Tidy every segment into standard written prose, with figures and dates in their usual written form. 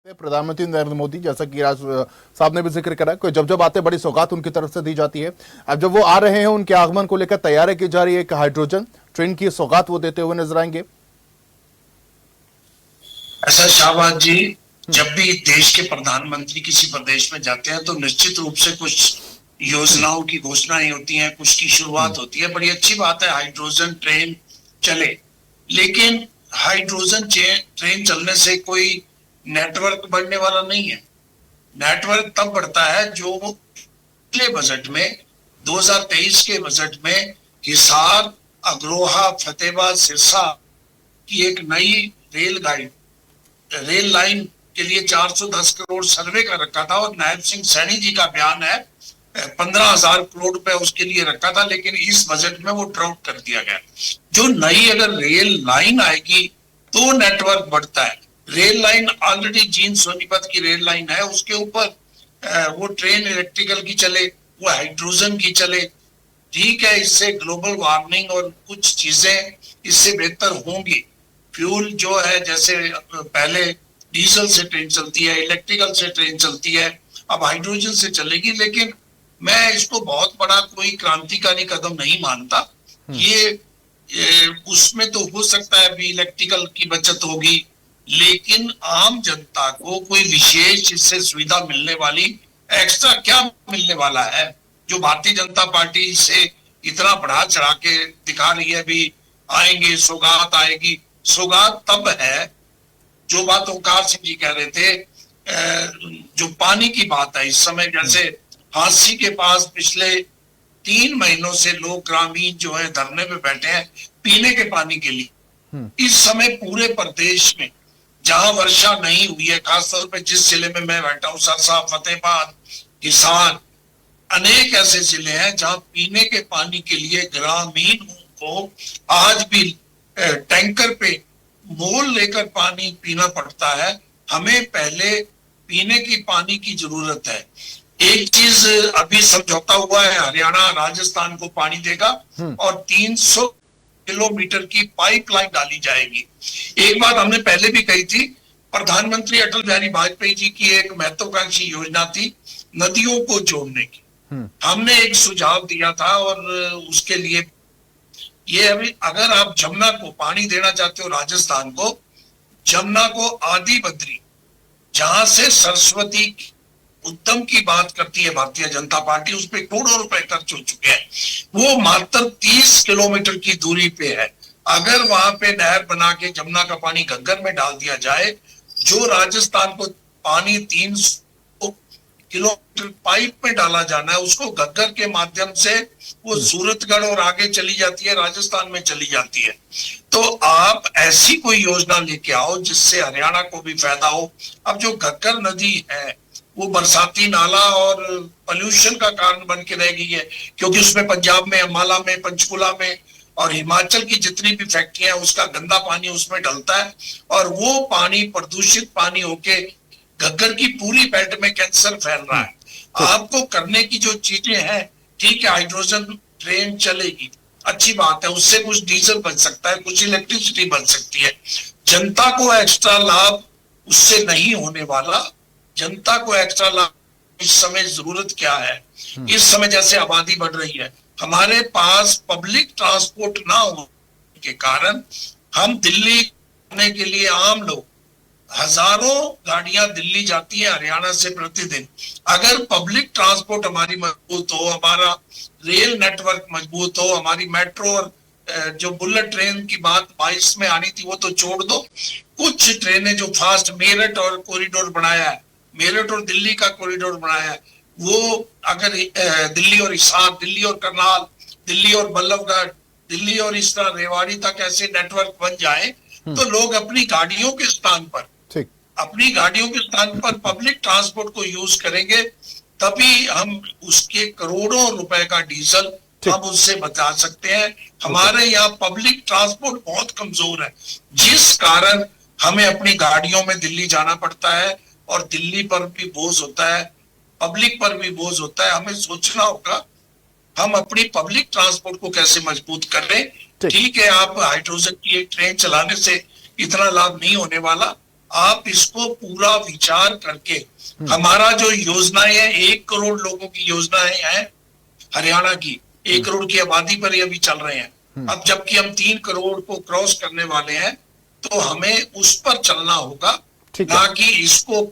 प्रधानमंत्री नरेंद्र मोदी, जैसा कि राज साहब ने भी जिक्र करा, कोई जब आते बड़ी सौगात उनकी तरफ से दी जाती है। अब जब वो आ रहे हैं, उनके आगमन को लेकर तैयारी की जा रही है। एक हाइड्रोजन ट्रेन की सौगात वो देते हुए नजर आएंगे। ऐसा शाहबाज जी, जब भी देश के प्रधानमंत्री किसी प्रदेश में जाते हैं तो निश्चित रूप से कुछ योजनाओं की घोषणाएं होती हैं, कुछ की शुरुआत होती है। बड़ी अच्छी बात है हाइड्रोजन ट्रेन चले, लेकिन हाइड्रोजन ट्रेन चलने से कोई नेटवर्क बढ़ने वाला नहीं है। नेटवर्क तब बढ़ता है जो पिछले बजट में 2023 के बजट में हिसार, अग्रोहा, फतेहाबाद, सिरसा की एक नई रेल लाइन के लिए 410 करोड़ सर्वे का रखा था और नायब सिंह सैनी जी का बयान है 15,000 करोड़ रुपए उसके लिए रखा था, लेकिन इस बजट में वो ड्रॉप कर दिया गया। जो नई अगर रेल लाइन आएगी तो नेटवर्क बढ़ता है। Rail line already Jind Sonipat की रेल लाइन है, उसके ऊपर वो ट्रेन इलेक्ट्रिकल की चले, वो हाइड्रोजन की चले, ठीक है। इससे ग्लोबल वार्मिंग और कुछ चीजें इससे बेहतर होंगी। फ्यूल जो है, जैसे पहले डीजल से ट्रेन चलती है, इलेक्ट्रिकल से ट्रेन चलती है, अब हाइड्रोजन से चलेगी। लेकिन मैं इसको बहुत बड़ा कोई क्रांतिकारी कदम नहीं मानता। ये उसमें तो हो सकता है भी इलेक्ट्रिकल की बचत होगी, लेकिन आम जनता को कोई विशेष इससे सुविधा मिलने वाली, एक्स्ट्रा क्या मिलने वाला है जो भारतीय जनता पार्टी से इतना बढ़ा चढ़ा के दिखा रही है भी आएंगे, सौगात आएगी। सौगात तब है, जो बात ओंकार सिंह जी कह रहे थे, जो पानी की बात है। इस समय जैसे हांसी के पास पिछले 3 महीनों से लोग ग्रामीण जो है धरने पे बैठे हैं पीने के पानी के लिए। इस समय पूरे प्रदेश में जहां वर्षा नहीं हुई है, खासतौर पे जिस जिले में मैं बैठा हूं, सरसा, फतेहाबाद, हिसार, अनेक ऐसे जिले हैं जहां पीने के पानी के लिए ग्रामीण को आज भी टैंकर पे मोल लेकर पानी पीना पड़ता है। हमें पहले पीने की पानी की जरूरत है। एक चीज अभी समझौता हुआ है, हरियाणा राजस्थान को पानी देगा और 300 किलोमीटर की पाइपलाइन डाली जाएगी। एक बात हमने पहले भी कही थी, प्रधानमंत्री अटल बिहारी वाजपेयी जी की एक महत्वाकांक्षी योजना थी नदियों को जोड़ने की। हमने एक सुझाव दिया था और उसके लिए ये अभी, अगर आप जमुना को पानी देना चाहते हो, राजस्थान को, जमुना को आदि बद्री, जहां से सरस्वती उद्यम की बात करती है भारतीय जनता पार्टी, उस पर करोड़ों रुपए खर्च हो चुके हैं। वो मात्र 30 किलोमीटर की दूरी पे है। अगर वहां पे नहर बना के जमुना का पानी घग्गर में डाल दिया जाए, जो राजस्थान को पानी 300 किलोमीटर पाइप में डाला जाना है, उसको घग्गर के माध्यम से वो सूरतगढ़ और आगे चली जाती है, राजस्थान में चली जाती है। तो आप ऐसी कोई योजना लेके आओ जिससे हरियाणा को भी फायदा हो। अब जो घग्गर नदी है वो बरसाती नाला और पोल्यूशन का कारण बन के रह गई है, क्योंकि उसमें पंजाब में, अम्बाला में, पंचकुला में और हिमाचल की जितनी भी फैक्ट्रियां हैं उसका गंदा पानी उसमें डलता है और वो पानी प्रदूषित पानी होके घग्गर की पूरी बेल्ट में कैंसर फैल रहा है। आपको करने की जो चीजें हैं, ठीक है, हाइड्रोजन ट्रेन चलेगी, अच्छी बात है, उससे कुछ डीजल बच सकता है, कुछ इलेक्ट्रिसिटी बच सकती है। जनता को एक्स्ट्रा लाभ उससे नहीं होने वाला। जनता को एक्स्ट्रा लाभ इस समय जरूरत क्या है? इस समय जैसे आबादी बढ़ रही है, हमारे पास पब्लिक ट्रांसपोर्ट ना होने के कारण हम दिल्ली जाने के लिए आम लोग, हजारों गाड़ियां दिल्ली जाती है हरियाणा से प्रतिदिन। अगर पब्लिक ट्रांसपोर्ट हमारी मजबूत हो, हमारा रेल नेटवर्क मजबूत हो, हमारी मेट्रो और जो बुलेट ट्रेन की बात 22 में आनी थी वो तो छोड़ दो, कुछ ट्रेनें जो फास्ट मेरठ और कॉरिडोर बनाया है, मेरठ और दिल्ली का कॉरिडोर बनाया है, वो अगर दिल्ली और हिसार, दिल्ली और करनाल, दिल्ली और बल्लभगढ़, दिल्ली और इस तरह रेवाड़ी तक ऐसे नेटवर्क बन जाए तो लोग अपनी गाड़ियों के स्थान पर पब्लिक ट्रांसपोर्ट को यूज करेंगे, तभी हम उसके करोड़ों रुपए का डीजल हम उससे बचा सकते हैं। हमारे यहाँ पब्लिक ट्रांसपोर्ट बहुत कमजोर है, जिस कारण हमें अपनी गाड़ियों में दिल्ली जाना पड़ता है और दिल्ली पर भी बोझ होता है, पब्लिक पर भी बोझ होता है। हमें सोचना होगा हम अपनी पब्लिक ट्रांसपोर्ट को कैसे मजबूत कर रहे। ठीक है, आप हाइड्रोजन की एक ट्रेन चलाने से इतना लाभ नहीं होने वाला, आप इसको पूरा विचार करके, हमारा जो योजनाएं हैं 1 करोड़ लोगों की योजनाएं हैं हरियाणा की, 1 करोड़ की आबादी पर ये अभी चल रहे हैं। अब जबकि हम 3 करोड़ को क्रॉस करने वाले हैं, तो हमें उस पर चलना होगा, ठीक है। ना कि इसको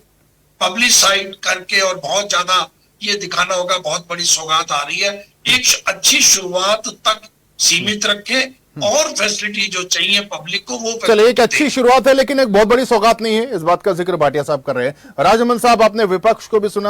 पब्लिसाइड करके और बहुत ज्यादा ये दिखाना होगा बहुत बड़ी सौगात आ रही है। एक अच्छी शुरुआत तक सीमित रखे और फैसिलिटी जो चाहिए पब्लिक को वो चलिए, एक facility अच्छी दें। शुरुआत है लेकिन एक बहुत बड़ी सौगात नहीं है, इस बात का जिक्र भाटिया साहब कर रहे हैं। राजमन साहब, आपने विपक्ष को भी सुना।